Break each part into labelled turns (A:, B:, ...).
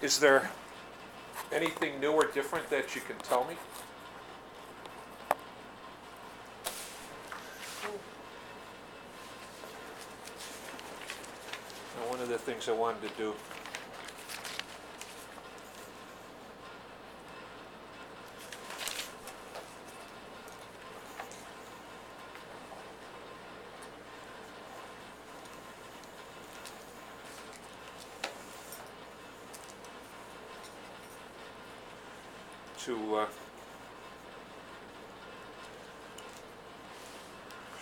A: Is there anything new or different that you can tell me? Now, one of the things I wanted to do to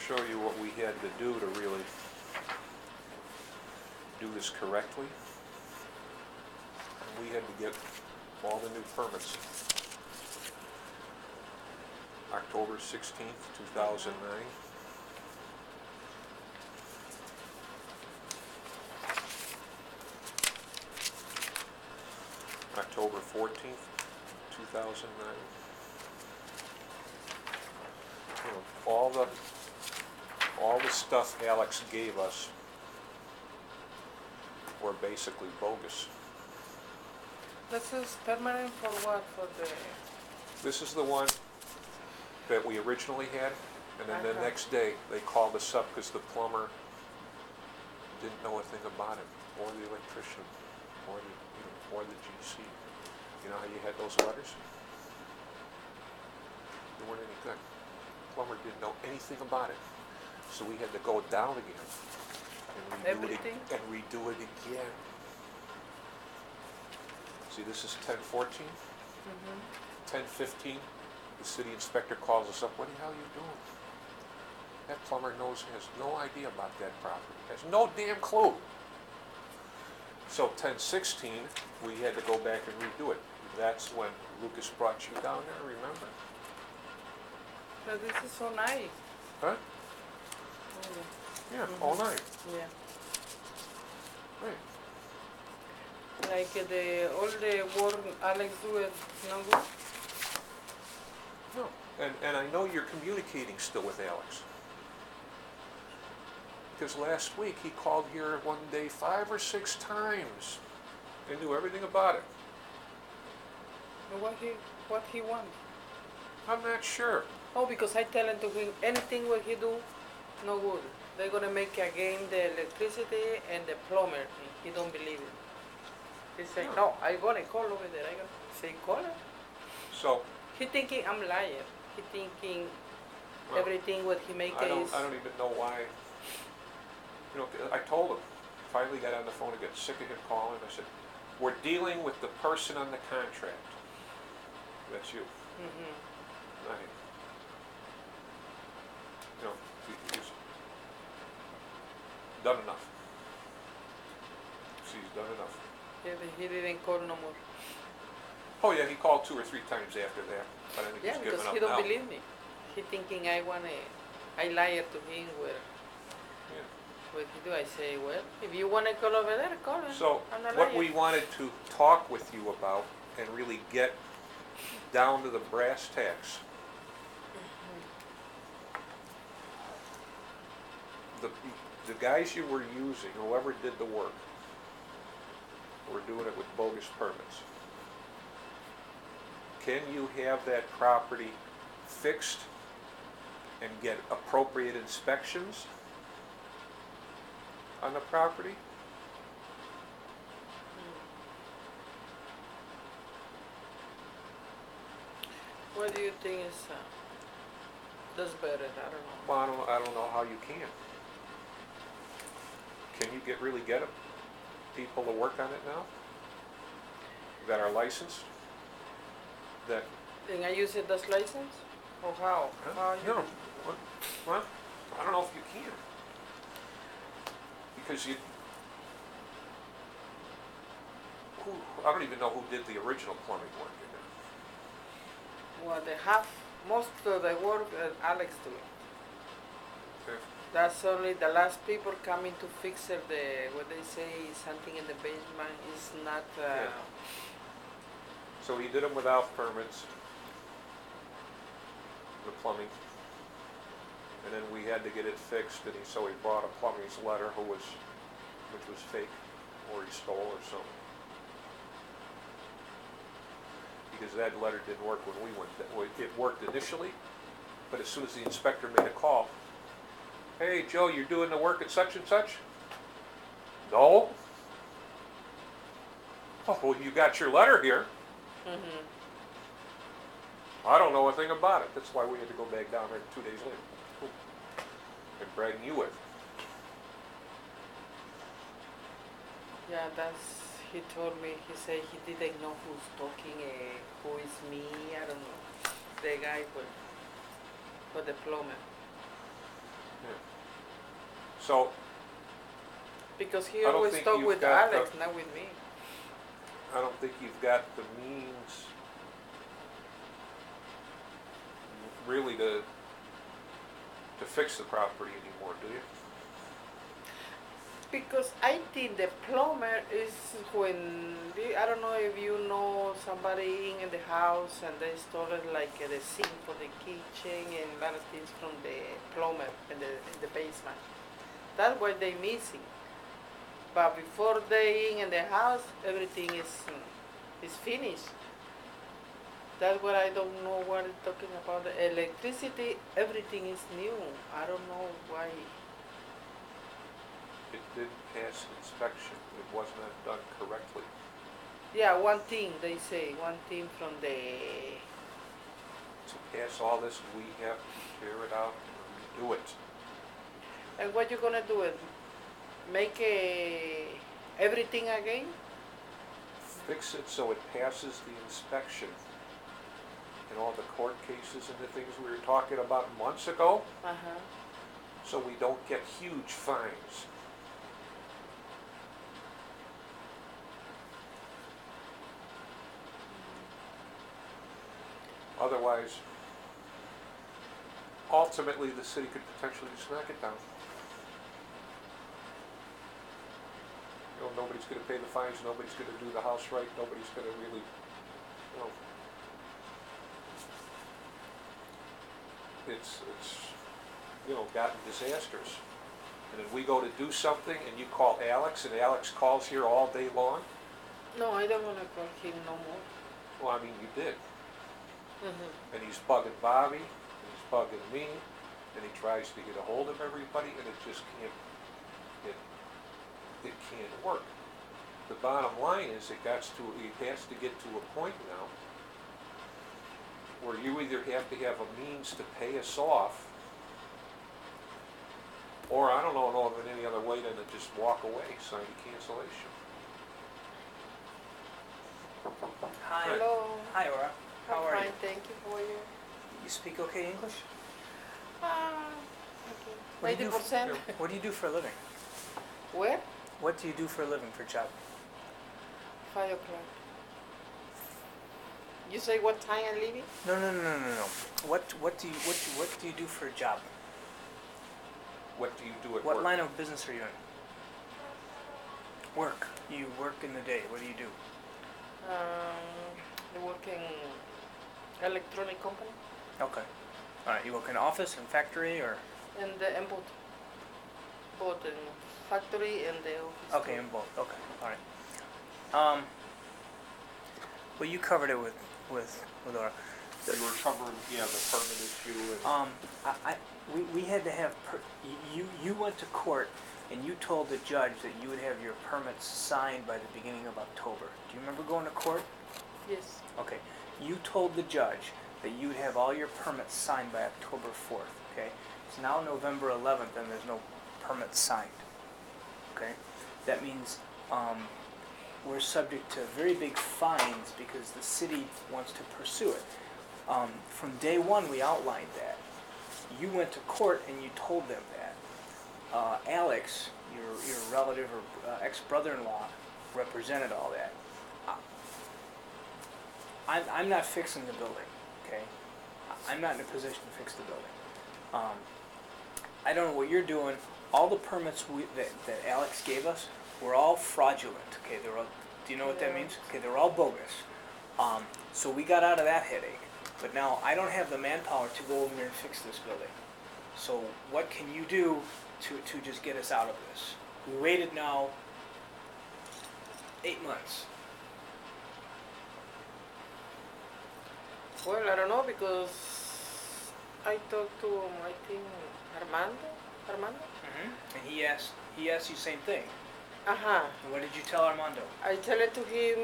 A: show you what we had to do to really do this correctly. And we had to get all the new permits. October 16th, 2009. October 14th, 2009. You know, all the stuff Alex gave us were basically bogus.
B: This is permanent for what? For the...
A: This is the one that we originally had, and then the next day they called us up because the plumber didn't know a thing about it, or the electrician, or the, or the GC. You know how you had those letters? They weren't any good. The plumber didn't know anything about it. So we had to go down again and redo it again. See, this is 1014. 1015, the city inspector calls us up. What the hell are you doing? That plumber has no idea about that property. Has no damn clue. So 1016, we had to go back and redo it. That's when Lucas brought you down there, remember?
B: But this is so nice.
A: Huh?
B: Oh,
A: yeah, all night.
B: Yeah.
A: Right.
B: Like all the work Alex do is no good?
A: No, and I know you're communicating still with Alex. Because last week he called here one day 5 or 6 times and knew everything about it.
B: And what he want?
A: I'm not sure.
B: Oh, because I tell him to him anything what he do, no good. They're gonna make again the electricity and the plumber. And he don't believe it. He say, no, I'm gonna call over there. I gonna say, call him.
A: So
B: He thinking I'm liar. He thinking everything what he make is.
A: I don't even know why. You know, I told him. Finally got on the phone and got sick of him calling. I said, we're dealing with the person on the contract. That's you. Not him. You know, he's done enough. He's done enough.
B: Yeah, he didn't call no more.
A: Oh yeah, he called 2 or 3 times after that, but I think
B: Yeah,
A: he's given
B: because
A: up
B: he don't
A: now.
B: believe me. He thinking I liar to him where what he do. I say, well, if you want to call over there, call him.
A: So what we wanted to talk with you about and really get down to the brass tacks. The guys you were using, whoever did the work, were doing it with bogus permits. Can you have that property fixed and get appropriate inspections on the property?
B: What do you think is does better? I don't know.
A: Well, I don't know how you can. Can you really get people to work on it now that are licensed? That
B: Then I use it as license? Or how? How you
A: no. Well, I don't know if you can. Because I don't even know who did the original plumbing work in there.
B: Well, they have most of the work Alex doing.
A: Okay.
B: That's only the last people coming to fix it. What they say something in the basement is not.
A: So he did them without permits, the plumbing, and then we had to get it fixed. And so he brought a plumbing's letter, which was fake, or he stole or something. because that letter didn't work when we went, it worked initially, but as soon as the inspector made a call, hey, Joe, you're doing the work at such and such? No. Oh, well, you got your letter here.
B: Mhm.
A: I don't know a thing about it. That's why we had to go back down there 2 days later. And bring you with.
B: Yeah, he told me, he said he didn't know who's talking, who is me, I don't know. The guy for the plumber.
A: Yeah. So,
B: Because he
A: I don't
B: always
A: think
B: talk
A: you've
B: with
A: got
B: Alex, not with me.
A: I don't think you've got the means really to fix the property anymore, do you?
B: Because I think the plumber is when, I don't know if you know somebody in the house and they stole like the sink for the kitchen and a lot of things from the plumber in the basement. That's why they missing. But before they in the house, everything is finished. That's what I don't know what it's talking about. The electricity, everything is new. I don't know why.
A: It didn't pass inspection. It was not done correctly.
B: Yeah, one thing they say, one thing from the.
A: To pass all this, we have to tear it out and redo it.
B: And what you gonna do? It make everything again?
A: Fix it so it passes the inspection. In all the court cases and the things we were talking about months ago, so we don't get huge fines. Otherwise, ultimately, the city could potentially just knock it down. You know, nobody's gonna pay the fines, nobody's gonna do the house right, nobody's gonna really, you know. It's gotten disastrous. And then we go to do something and you call Alex and Alex calls here all day long.
B: No, I don't wanna call him no more.
A: Well, I mean, you did. And he's bugging Bobby, and he's bugging me, and he tries to get a hold of everybody, and it just can't, it can't work. The bottom line is it has to get to a point now where you either have to have a means to pay us off, or I don't know of any other way than to just walk away, sign a cancellation.
C: Hi.
B: Hello.
C: Hi, Aura. How are
B: Fine,
C: you?
B: thank you for you.
C: You speak okay English?
B: Okay. 90%.
C: What do you do for a living?
B: Where?
C: What do you do for a living, for job?
B: 5 o'clock. You say what time I'm leaving?
C: No. What do you do for a job?
A: What do you do at
C: What
A: work?
C: line of business are you in? Work. You work in the day. What do you do?
B: I work in electronic company.
C: Okay. All right. You work in office and factory, or?
B: In both in factory and the office.
C: Okay, in both. Okay. All right. Well, you covered it with Aura.
A: You were covering, the permit issue and.
C: We had to have, you went to court and you told the judge that you would have your permits signed by the beginning of October. Do you remember going to court?
B: Yes.
C: Okay. You told the judge that you would have all your permits signed by October 4th, okay? It's now November 11th and there's no permits signed, okay? That means we're subject to very big fines because the city wants to pursue it. From day one, we outlined that. You went to court and you told them that. Alex, your relative or ex-brother-in-law, represented all that. I'm not fixing the building, okay? I'm not in a position to fix the building. I don't know what you're doing. All the permits that Alex gave us were all fraudulent, okay? Do you know what that
B: Yeah.
C: means? Okay, they're all bogus. So we got out of that headache. But now I don't have the manpower to go over there and fix this building. So what can you do to just get us out of this? We waited now 8 months.
B: Well, I don't know because I talked to I think Armando. Armando.
C: And he asked you same thing.
B: Uh-huh.
C: And what did you tell Armando?
B: I tell it to him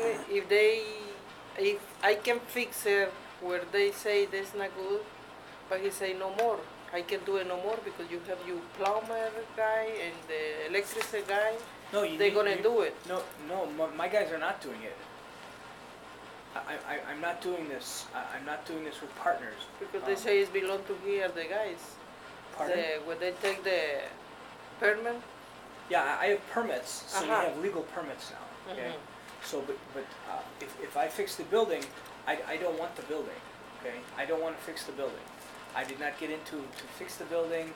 B: if I can fix it where they say that's not good, but he say no more. I can do it no more because you have your plumber guy and the electrician guy.
C: No, you.
B: They're gonna do it.
C: No, no, my guys are not doing it. I'm not doing this. I'm not doing this with partners.
B: Because they say it belong to here the guys.
C: Pardon?
B: When they take the permit.
C: Yeah, I have permits, so we
B: Uh-huh.
C: have legal permits now. Okay.
B: Mhm.
C: So, but if I fix the building, I don't want the building. Okay. I don't want to fix the building. I did not get into to fix the building.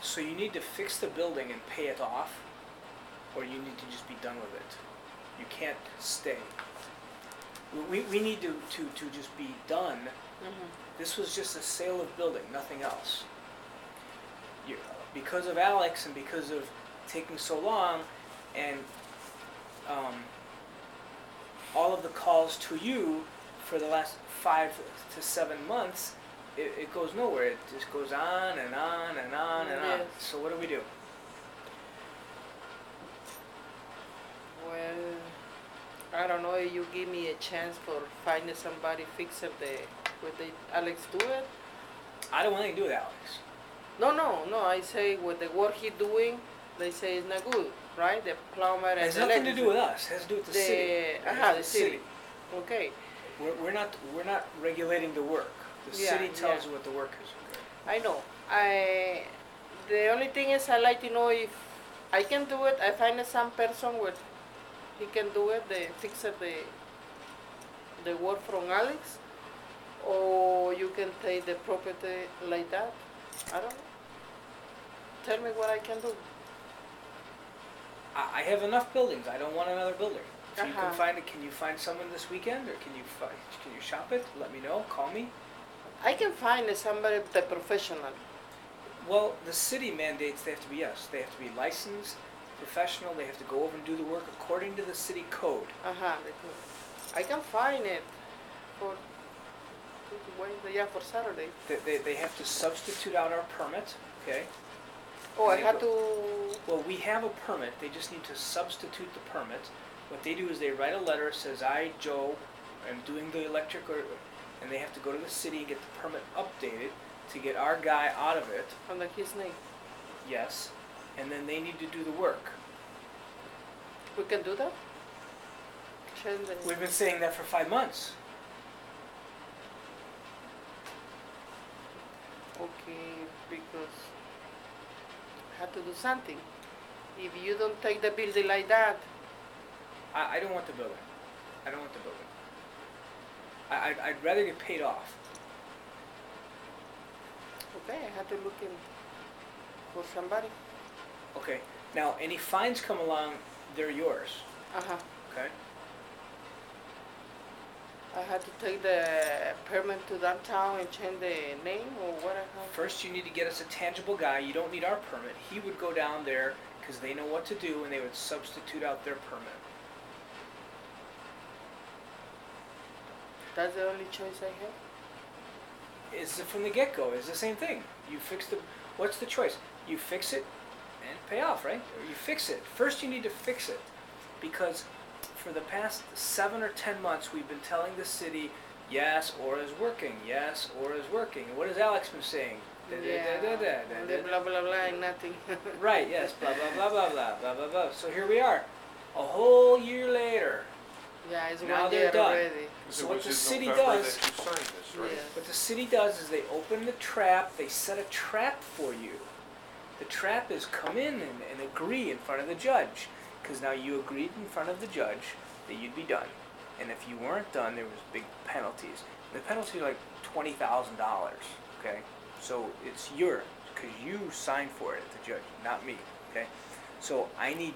C: So you need to fix the building and pay it off, or you need to just be done with it. You can't stay. We need to just be done.
B: Mhm.
C: This was just a sale of building, nothing else. Because of Alex and because of taking so long, and all of the calls to you for the last 5 to 7 months, it goes nowhere. It just goes on and on and on and on.
B: Yes.
C: So what do?
B: Well, I don't know if you give me a chance for finding somebody fix it would they Alex do it?
C: I don't want anything to do with Alex.
B: No. I say with the work he doing, they say it's not good, right? The plumber
C: It
B: and
C: has
B: the
C: nothing to do with
B: electrician.
C: us. It has to do with the
B: The-
C: city. It has
B: uh-huh,
C: to do
B: the
C: with
B: city. Okay,
C: We're not regulating the work. The
B: Yeah,
C: city tells
B: yeah.
C: you what the work is. Okay?
B: I know. The only thing is I like to know if I can do it. I find some person where he can do it. They fix it the work from Alex, or you can take the property like that. I don't know. Tell me what I can do.
C: I have enough buildings. I don't want another building. If you
B: Uh-huh.
C: can you find someone this weekend, or can you shop it? Let me know. Call me.
B: I can find somebody the professional.
C: Well, the city mandates they have to be They have to be licensed, professional. They have to go over and do the work according to the city code.
B: I can find it for Wednesday, yeah, for Saturday.
C: They have to substitute out our permit. Okay.
B: Oh, I
C: They
B: had
C: go-
B: to.
C: Well, we have a permit. They just need to substitute the permit. What they do is they write a letter, says, I, Joe, am doing the electric, and they have to go to the city and get the permit updated to get our guy out of it.
B: Under his name.
C: Yes. And then they need to do the work.
B: We can do that? Change the.
C: We've been saying that for 5 months.
B: Okay, because I have to do something. If you don't take the building like that,
C: I don't want the building. I don't want the building. I'd rather get paid off.
B: okay, I have to look in for somebody.
C: Okay. Now, any fines come along, they're yours.
B: Uh-huh.
C: Okay?
B: I had to take the permit to downtown and change the name or what I have.
C: First, you need to get us a tangible guy. You don't need our permit. He would go down there because they know what to do, and they would substitute out their permit.
B: That's the only choice I have.
C: Is from the get-go. It's the same thing. You fix the. What's the choice? You fix it and pay off, right? Or you fix it. First, you need to fix it, because for the past 7 or 10 months, we've been telling the city, yes, Aura's working. Yes, Aura's working. And what has Alex been saying?
B: Only blah blah blah and nothing.
C: Right. Yes. Blah blah blah blah blah blah blah blah. So here we are, a whole year later.
B: Yeah, it's
C: Now
B: 1
C: they're
B: year
C: done.
B: already.
C: So
A: It
C: what
A: was
C: the
A: in
C: city
A: November
C: does.
A: that you signed this, right?
B: Yes.
C: What the city does is they open the trap, they set a trap for you. The trap is come in and agree in front of the judge. Because now you agreed in front of the judge that you'd be done. And if you weren't done, there was big penalties. The penalties are like $20,000, okay? So it's yours, because you signed for it, the judge, not me, okay? So I need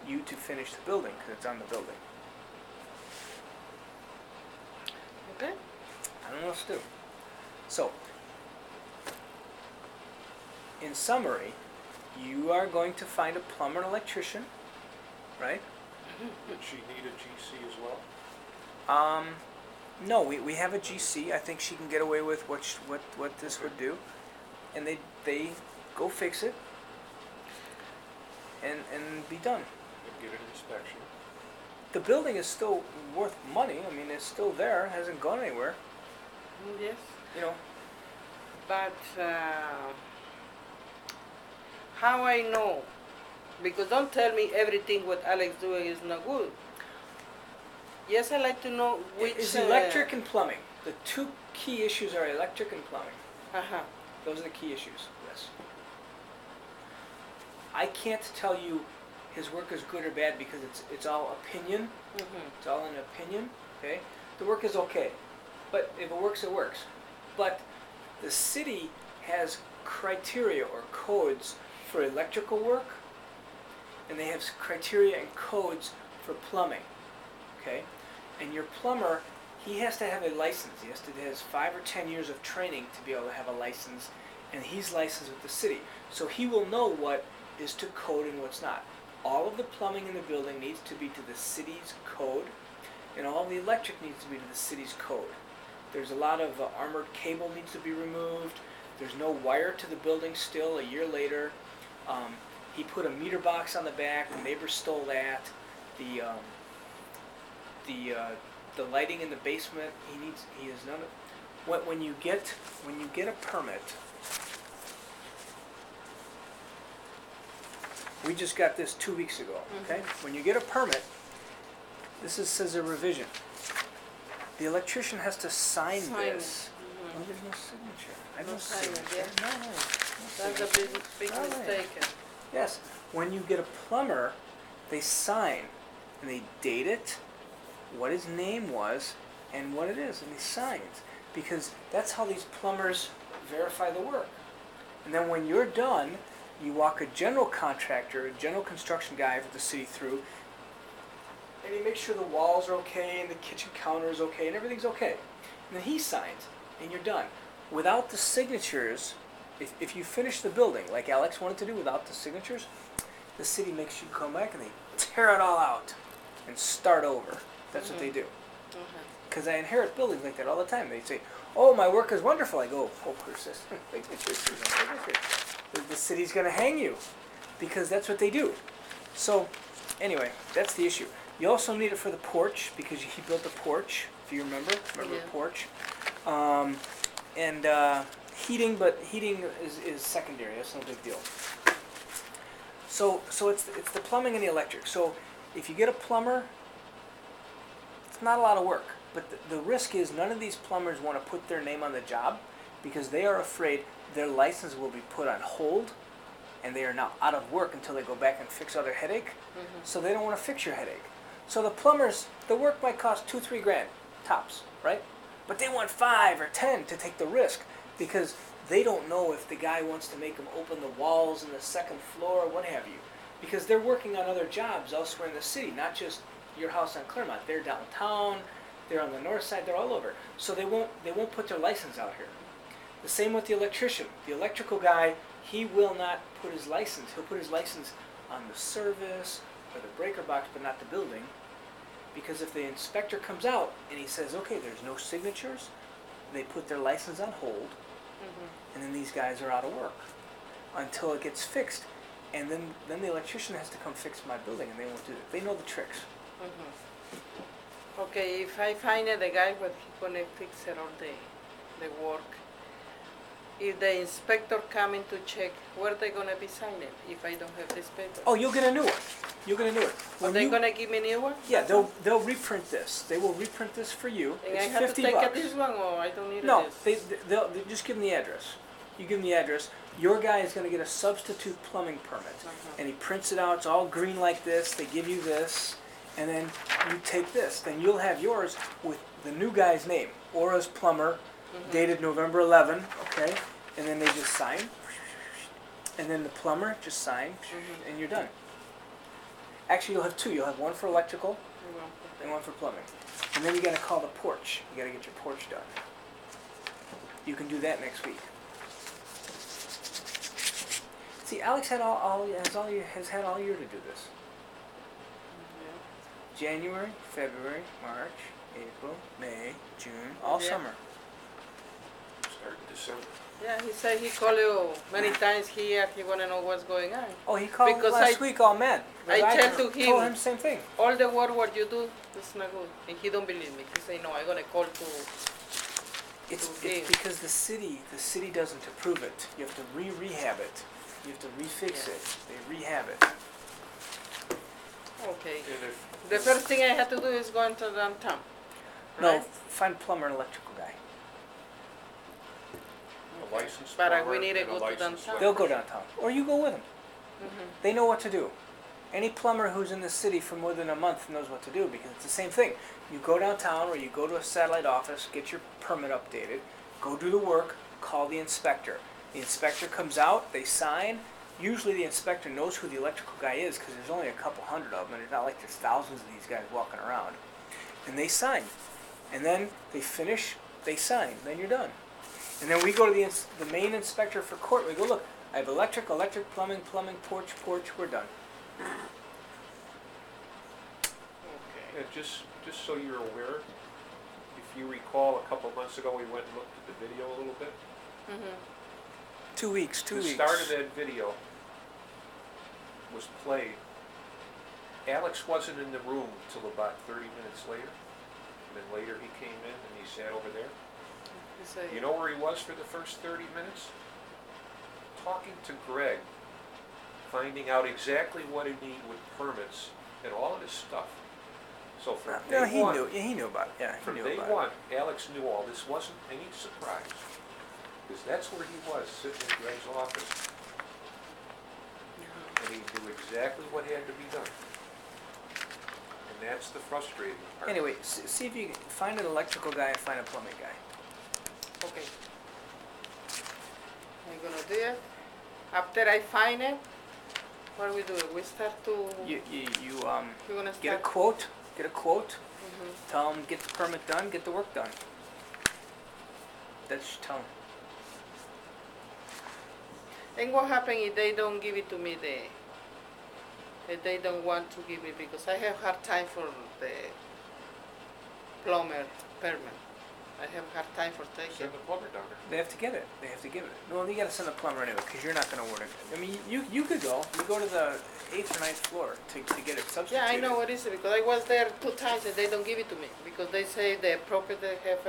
C: you to finish the building, because it's on the building.
B: Okay.
C: I don't know what to do. So, in summary, you are going to find a plumber and electrician, right?
A: Did she need a GC as well?
C: No, we have a GC. I think she can get away with what this would do, and they go fix it and be done.
A: And get an inspection.
C: The building is still worth money. I mean, it's still there. It hasn't gone anywhere.
B: Yes,
C: You know.
B: but how I know? Because don't tell me everything what Alex doing is not good. Yes, I like to know which.
C: It's electric and plumbing. The two key issues are electric and plumbing.
B: Uh-huh.
C: Those are the key issues. Yes. I can't tell you his work is good or bad because it's all opinion.
B: Mm-hmm.
C: It's all an opinion. Okay. The work is okay, but if it works, it works. But the city has criteria or codes for electrical work, and they have criteria and codes for plumbing. Okay. And your plumber, he has to have a license. He has 5 or 10 years of training to be able to have a license, and he's licensed with the city. So he will know what is to code and what's not. All of the plumbing in the building needs to be to the city's code, and all of the electric needs to be to the city's code. There's a lot of armored cable needs to be removed. There's no wire to the building still a year later. He put a meter box on the back. The neighbor stole that. The lighting in the basement, he has none of. When you get a permit, we just got this 2 weeks ago. Okay, when you get a permit, says a revision. The electrician has to sign this.
B: Mm-hmm.
C: Oh, there's no signature. I
B: No
C: don't
B: sign it,
C: signature.
B: yeah.
C: No.
B: That's a big
C: Right.
B: mistake.
C: Yes, when you get a plumber, they sign and they date it, what his name was, and what it is, and he signs. Because that's how these plumbers verify the work. And then when you're done, you walk a general contractor, a general construction guy for the city through, and he makes sure the walls are okay, and the kitchen counter is okay, and everything's okay. And then he signs, and you're done. Without the signatures, if you finish the building, like Alex wanted to do without the signatures, the city makes you come back and they tear it all out and start over. That's what they do. Because I inherit buildings like that all the time. They say, oh, my work is wonderful. I go, oh, persistent signatures. The city's going to hang you. Because that's what they do. So, anyway, that's the issue. You also need it for the porch, because he built a porch, if you remember. Remember
B: Yeah.
C: the porch? And heating, but heating is secondary. That's no big deal. So it's the plumbing and the electric. So if you get a plumber, it's not a lot of work. But the risk is none of these plumbers want to put their name on the job because they are afraid their license will be put on hold and they are now out of work until they go back and fix other headache. So they don't want to fix your headache. So the plumbers, the work might cost $2-3 grand tops, right? But they want 5 or 10 to take the risk because they don't know if the guy wants to make them open the walls in the second floor or what have you. Because they're working on other jobs elsewhere in the city, not just your house on Claremont. They're downtown, they're on the north side, they're all over. So they won't put their license out here. The same with the electrician. The electrical guy, he will not put his license. He'll put his license on the service or the breaker box, but not the building. Because if the inspector comes out and he says, okay, there's no signatures, they put their license on hold, and then these guys are out of work until it gets fixed. And then the electrician has to come fix my building, and they won't do it. They know the tricks.
B: Okay, if I find the guy what he gonna fix it all the work, if the inspector coming to check, where they gonna be signing if I don't have this paper?
C: Oh, you'll get a new one. You'll get a new one.
B: Are
C: When
B: they
C: you-
B: gonna give me a new one?
C: Yeah, they'll reprint this. They will reprint this for you.
B: And I
C: It's
B: have to
C: $50.
B: take this one or I don't need
C: No,
B: this?
C: they'll just give them the address. You give them the address. Your guy is going to get a substitute plumbing permit, and he prints it out. It's all green like this. They give you this, and then you take this. Then you'll have yours with the new guy's name, Aura's Plumber, dated November 11. Okay, and then they just sign, and then the plumber just sign, and you're done. Actually, you'll have two. You'll have one for electrical and one for plumbing, and then you got to call the porch. You got to get your porch done. You can do that next week. See, Alex had has had all year to do this. January, February, March, April, May, June, all
B: Yeah.
C: summer.
A: Start in December.
B: Yeah, he said he called you many times here. He wanna know what's going on.
C: Oh, he called
B: Because
C: last week all mad.
B: I
C: Because
B: tell to
C: told
B: him-
C: him the same thing.
B: All the work what you do is not good, and he don't believe me. He say no. I'm gonna call to.
C: It's
B: Okay.
C: because the city doesn't approve it. You have to rehab it. You have to refix
B: Yeah.
C: it. They rehab it.
B: Okay.
A: And if,
B: The first thing I have to do is go into downtown.
C: No,
B: Right?
C: find plumber and electrical guy.
A: a licensed
B: But,
A: plumber
B: we need to
A: and a
B: go to
A: licensed
B: downtown.
C: They'll go downtown, or you go with them.
B: Mhm.
C: They know what to do. Any plumber who's in the city for more than a month knows what to do because it's the same thing. You go downtown or you go to a satellite office, get your permit updated, go do the work, call the inspector. The inspector comes out, they sign. Usually the inspector knows who the electrical guy is because there's only a couple hundred of them and it's not like there's thousands of these guys walking around. And they sign. And then they finish, they sign, then you're done. And then we go to the main inspector for court. We go, look, I have electric, plumbing, porch, we're done.
B: Okay.
A: Yeah, just so you're aware, if you recall, a couple months ago, we went and looked at the video a little bit.
B: Mhm.
C: 2 weeks, 2
A: The
C: weeks.
A: start of that video was played. Alex wasn't in the room till about 30 minutes later. And then later he came in and he sat over there.
B: He say,
A: You know where he was for the first 30 minutes? Talking to Greg, finding out exactly what he needed with permits and all of this stuff. So from
C: No,
A: day one,
C: he knew about it. Yeah, he
A: from
C: knew
A: day
C: about
A: one, Alex knew all this. Wasn't any surprise. Because that's where he was, sitting in Greg's office. And he knew exactly what had to be done. And that's the frustrating
C: it.
A: part.
C: Anyway, see if you can find an electrical guy and find a plumbing guy.
B: okay. I'm gonna do it. After I find it, what do we do? We start to.
C: You
B: We're gonna start.
C: get a quote.
B: Mhm.
C: Tell them get the permit done, get the work done. That's tell them.
B: And what happen if they don't give it to me? If they don't want to give me because I have hard time for the plumber permit. I have hard time for taking.
A: Send the plumber down there.
C: They have to get it. They have to give it. No, you got to send a plumber anyway because you're not going to order it. I mean, you could go. You go to the 8th or 9th floor to get it substituted.
B: Yeah, I know what is it because I was there 2 times and they don't give it to me because they say the property have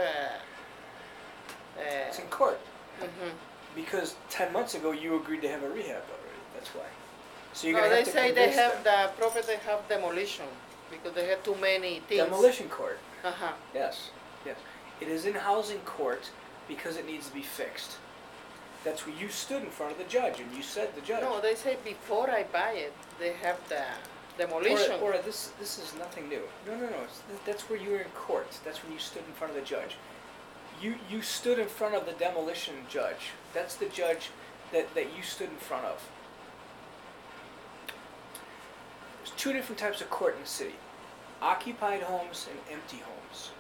C: It's in court
B: mhm.
C: because 10 months ago you agreed to have a rehab already. That's why. So you're
B: No,
C: going to
B: they
C: have to
B: say they
C: convince
B: have
C: them.
B: the property have demolition because they have too many things.
C: Demolition court.
B: Uh-huh.
C: Yes. Yes. It is in housing court because it needs to be fixed. That's where you stood in front of the judge and you said the judge.
B: No, they say before I buy it, they have the demolition.
C: Or this is nothing new. No. That's where you were in court. That's when you stood in front of the judge. You stood in front of the demolition judge. That's the judge that you stood in front of. There's 2 different types of court in the city. Occupied homes and empty homes.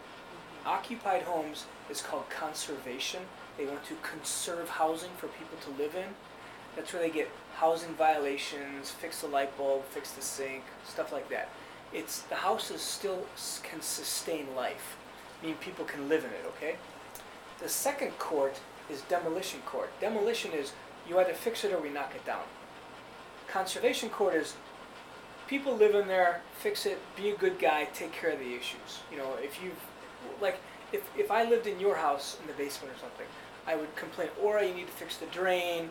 C: Occupied homes is called conservation. They want to conserve housing for people to live in. That's where they get housing violations, fix the light bulb, fix the sink, stuff like that. The houses still can sustain life, meaning people can live in it, okay? The second court is demolition court. Demolition is you either fix it or we knock it down. Conservation court is people live in there, fix it, be a good guy, take care of the issues. You know, if I lived in your house in the basement or something, I would complain, Ora, you need to fix the drain,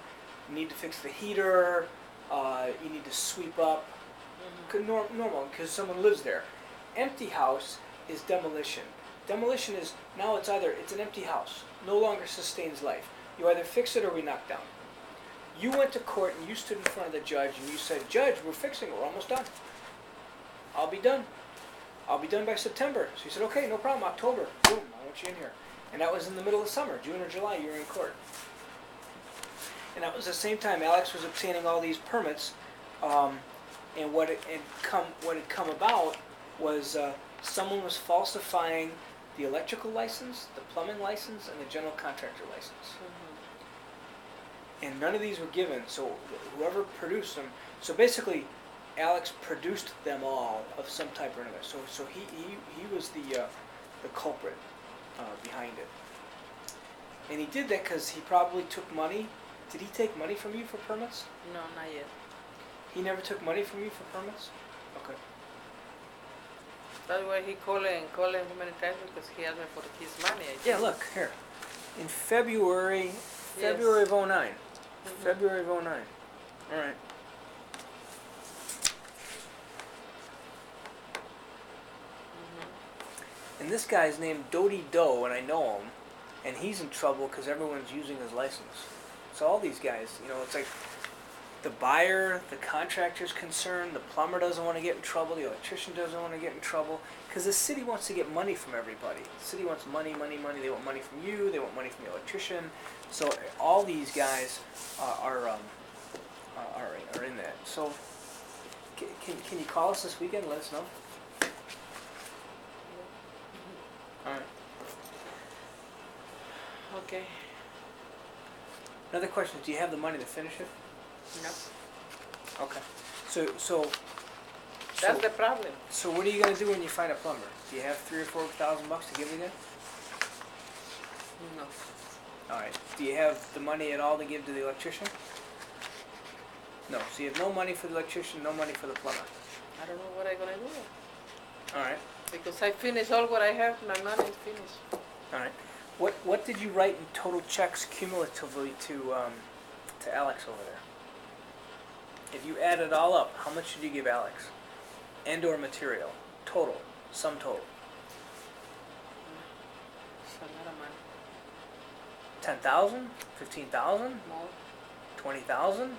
C: you need to fix the heater, you need to sweep up. Normal, because someone lives there. Empty house is demolition. Demolition is, now it's an empty house, no longer sustains life. You either fix it or we knock down. You went to court and you stood in front of the judge and you said, Judge, we're fixing it, we're almost done. I'll be done. I'll be done by September. So he said, okay, no problem, October, boom, I want you in here. And that was in the middle of summer, June or July, you were in court. And that was the same time Alex was obtaining all these permits, and what had come about was someone was falsifying the electrical license, the plumbing license, and the general contractor license. And none of these were given, so whoever produced them, so basically Alex produced them all of some type or another. So he was the culprit behind it. And he did that because he probably took money. Did he take money from you for permits?
B: No, not yet.
C: He never took money from you for permits? Okay.
B: That's why he called how many times, because he asked me for his money.
C: Yeah, look, here. In February of '09. February of '09. All right. And this guy's named Dodie Doe, and I know him, and he's in trouble because everyone's using his license. So all these guys, you know, it's like the buyer, the contractor's concerned, the plumber doesn't want to get in trouble, the electrician doesn't want to get in trouble, because the city wants to get money from everybody. The city wants money, money, money. They want money from you, they want money from the electrician. So all these guys are in that. So can you call us this weekend and let us know? All right.
B: Okay.
C: Another question, do you have the money to finish it?
B: No.
C: Okay. So
B: That's the problem.
C: So what are you going to do when you find a plumber? Do you have $3,000 or $4,000 to give the guy?
B: No.
C: All right. Do you have the money at all to give to the electrician? No. So you have no money for the electrician, no money for the plumber.
B: I don't know what I'm gonna do.
C: All right.
B: Because I finished all what I have, my money is finished.
C: All right. What did you write in total checks cumulatively to Alex over there? If you add it all up, how much did you give Alex? And/or material, total, sum total.
B: It's a lot of money.
C: 10,000, 15,000,
B: More.
C: 20,000.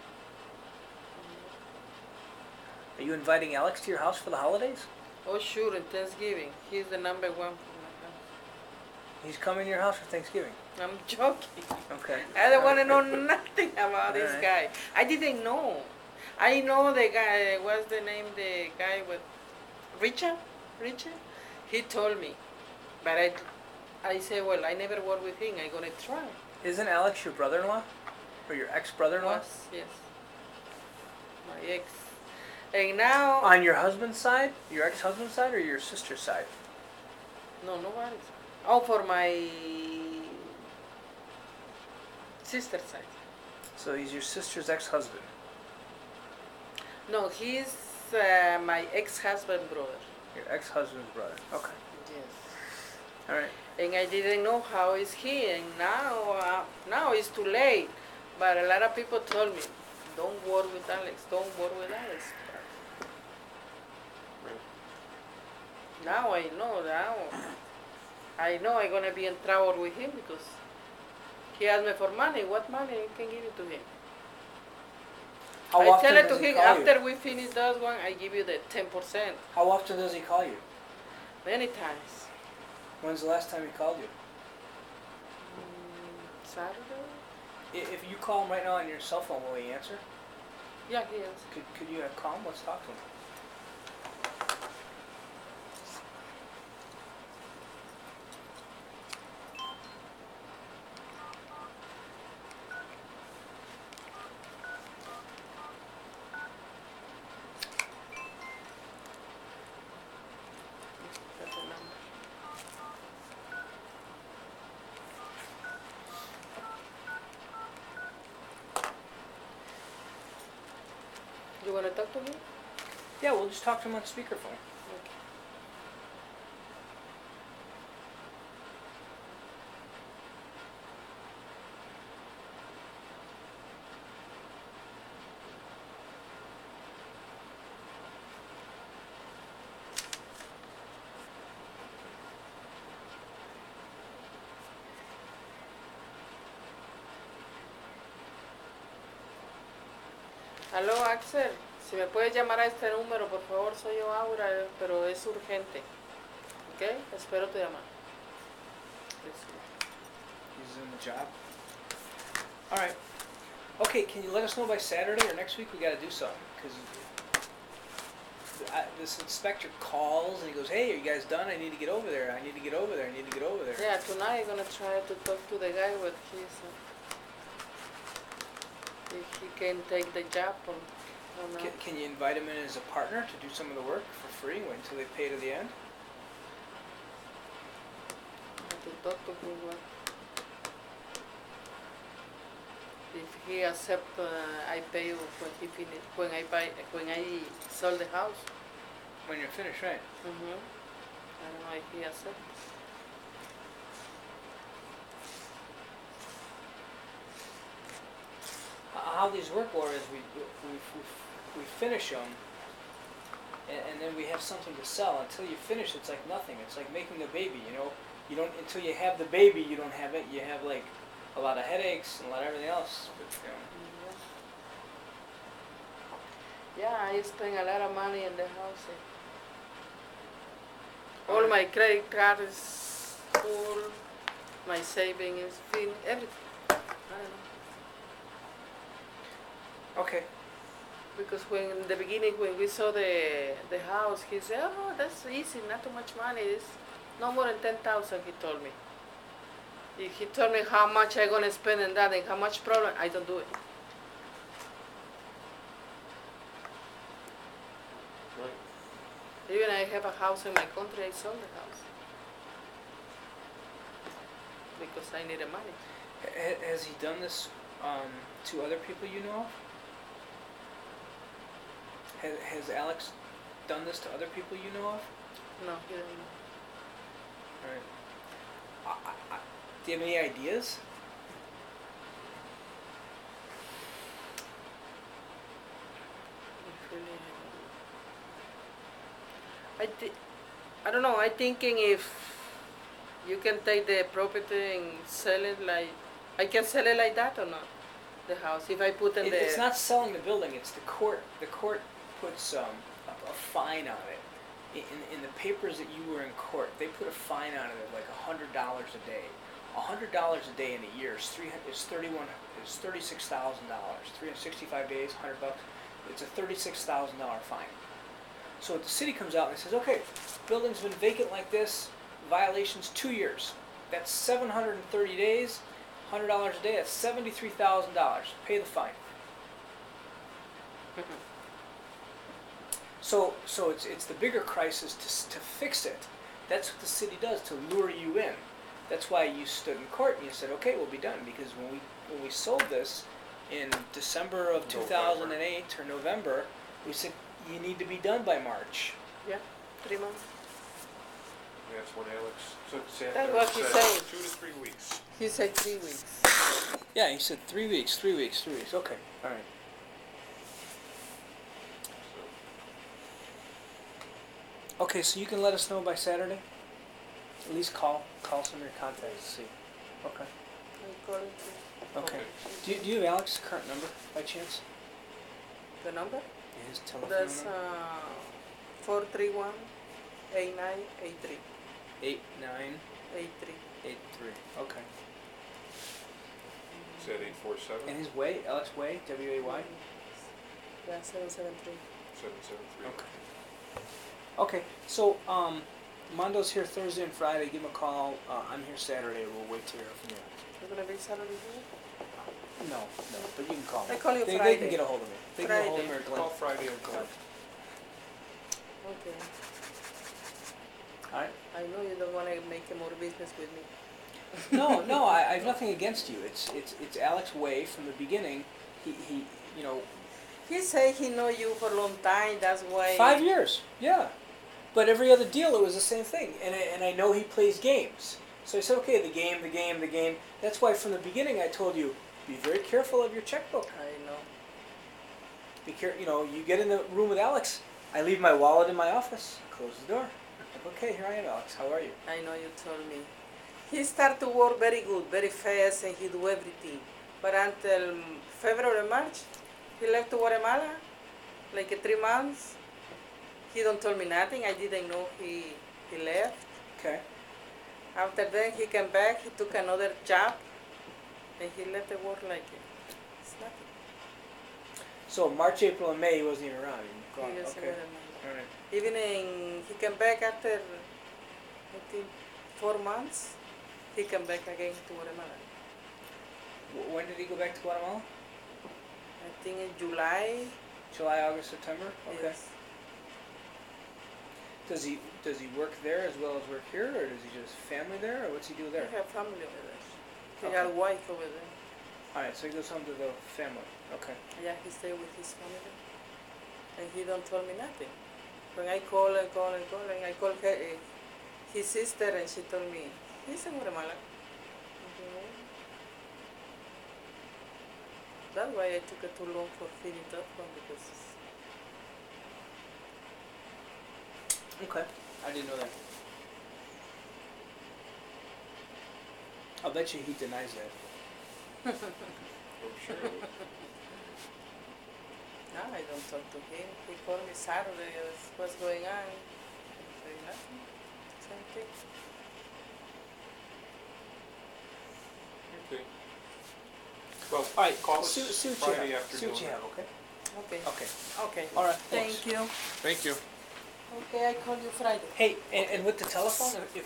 C: Are you inviting Alex to your house for the holidays?
B: Oh sure, in Thanksgiving. He's the number one for my house.
C: He's coming to your house for Thanksgiving.
B: I'm joking.
C: Okay.
B: I don't want to know nothing about this
C: Alright.
B: guy. I didn't know. I know the guy, what's the name, the guy with Richard? He told me. But I said, well, I never worked with him. I'm going to try.
C: Isn't Alex your brother-in-law? Or your ex-brother-in-law?
B: Was, yes. My ex. And now,
C: On your husband's side? Your ex-husband's side or your sister's side?
B: no, nobody's. Oh, for my sister's side.
C: So he's your sister's ex-husband.
B: No, he's my ex-husband brother.
C: Your ex-husband's brother. Okay.
B: Yes.
C: All right.
B: And I didn't know how is he, and now it's too late. But a lot of people told me, don't work with Alex, don't work with Alex. Now I know I'm gonna be in trouble with him because he asked me for money. What money I can give it to him?
C: How
B: I
C: often
B: tell it
C: does
B: to
C: he
B: him,
C: call
B: after
C: you?
B: we finish that one, I give you the 10%.
C: How often does he call you?
B: Many times.
C: When's the last time he called you?
B: Saturday?
C: If you call him right now on your cell phone, will he answer?
B: Yeah, he is.
C: Could you call him? Let's talk to him.
B: That's the number. You wanna talk to me?
C: Yeah, we'll just talk to him on speakerphone.
B: Okay. Aló, Axel, si me puedes llamar a este número, por favor, soy yo, Aura, pero es urgente. ¿Ok? Espero tu llamada.
C: He's in the job. All right. Okay, can you let us know by Saturday or next week? We got to do something because this inspector calls and he goes, "Hey, are you guys done? I need to get over there. I need to get over there. I need to get over there."
B: Yeah, tonight I'm gonna try to talk to the guy with his, if he can take the job. don't know.
C: Can you invite him in as a partner to do some of the work for free until they pay to the end?
B: To talk to him. If he accept, I pay you when he finish. When I sold the house.
C: When you're finished, right?
B: I don't know if he accept.
C: How these work, Laura, is we finish them, and then we have something to sell. Until you finish, it's like nothing. It's like making a baby, you know. You don't, until you have the baby, you don't have it. You have like a lot of headaches and a lot of everything else. But, you know.
B: Yeah, I spend a lot of money in the house. All my credit card is full, my saving is full, everything. I don't know.
C: Okay.
B: Because when in the beginning, when we saw the house, he said, "Oh, that's easy, not too much money. It's no more than 10,000." He told me. If he told me how much I gonna spend on that and how much problem, I don't do it.
A: Right.
B: Even I have a house in my country, I sold the house because I needed money.
C: Has he done this to other people you know of? Has Alex done this to other people you know of?
B: No, he didn't.
C: Right. Do you have any ideas?
B: I don't know. I'm thinking if you can take the property and sell it like, I can sell it like that or not? The house, if I put in the.
C: It's not selling the building. It's the court. The court puts a fine on it. In the papers that you were in court, they put a fine on it of like $100 a day. $100 a day in a year is $36,000. 365 days, $100. It's a $36,000 fine. So if the city comes out and says, okay, building's been vacant like this, violations 2 years. That's 730 days, $100 a day. That's $73,000. Pay the fine. So it's the bigger crisis to fix it. That's what the city does to lure you in. That's why you stood in court and you said, okay, we'll be done. Because when we sold this in December of 2008 or November, we said you need to be done by March.
B: Yeah, 3 months.
A: That's when Alex said
B: That's what he said.
A: 2 to 3 weeks.
B: He said 3 weeks.
C: Yeah, he said 3 weeks, 3 weeks, 3 weeks. Okay, all right. Okay, so you can let us know by Saturday? At least call some of your contacts to see. Okay.
B: I call it.
C: Okay. Do you have Alex's current number by chance?
B: The number?
C: Yeah, his telephone
B: That's
C: number?
B: 431 8983.
C: 8983.
B: 83.
C: Okay.
A: Is that 847?
C: And his way, Alex Way, W-A-Y?
B: Yeah, 773.
A: 773.
C: Okay. Okay, so Mondo's here Thursday and Friday. Give him a call. I'm here Saturday. We'll wait to hear from you.
B: You're going to be Saturday here?
C: No, but you can call me.
B: I call you
C: They
B: Friday.
C: can get a hold of me. They can get a hold of me or
A: Call
C: Glenn.
A: Friday and Glenn.
B: Okay.
C: All right?
B: I know you don't want to make more business with me.
C: No, I have nothing against you. It's Alex Way from the beginning. He you know.
B: He said he know you for a long time, that's why.
C: 5 years, yeah. But every other deal, it was the same thing. And I know he plays games. So I said, okay, the game. That's why from the beginning I told you, be very careful of your checkbook.
B: I know.
C: Be careful. You know, you get in the room with Alex. I leave my wallet in my office. Close the door. Like, okay, here I am, Alex. How are you?
B: I know you told me. He start to work very good, very fast, and he do everything. But until February, March, he left to Guatemala, like 3 months. He don't tell me nothing. I didn't know he left.
C: Okay.
B: After then, he came back. He took another job, and he left the work like it's nothing.
C: So March, April, and May, he wasn't even around. He was gone.
B: He doesn't
C: Okay.
B: remember.
C: All right.
B: Even he came back after, I think, 4 months. He came back again to Guatemala.
C: When did he go back to Guatemala?
B: I think in July
C: July, August, September? Okay.
B: Yes.
C: Does he work there as well as work here, or does he just family there, or what's he do there?
B: He have family over there. He
C: Okay.
B: got a wife over there.
C: Alright, so he goes home to the family. Okay.
B: Yeah, he stay with his family. And he don't tell me nothing. When I call and call and call, and I call her, his sister, and she told me, he's in Guatemala. That's why I took it too long for feeding that one, because
C: Okay. I didn't know that. I'll bet you he denies that.
A: I'm sure.
B: no, I don't talk to him. He called me Saturday, what's going on? I say nothing, same thing.
A: Okay. Well,
C: Alright,
A: call us
C: see what you
A: Friday
C: have.
A: afternoon.
C: See what you have, okay?
B: Okay,
C: Okay.
B: okay.
C: Alright,
B: Thank you.
A: Thank you.
B: Okay, I call you Friday.
C: Hey, and with the telephone, if we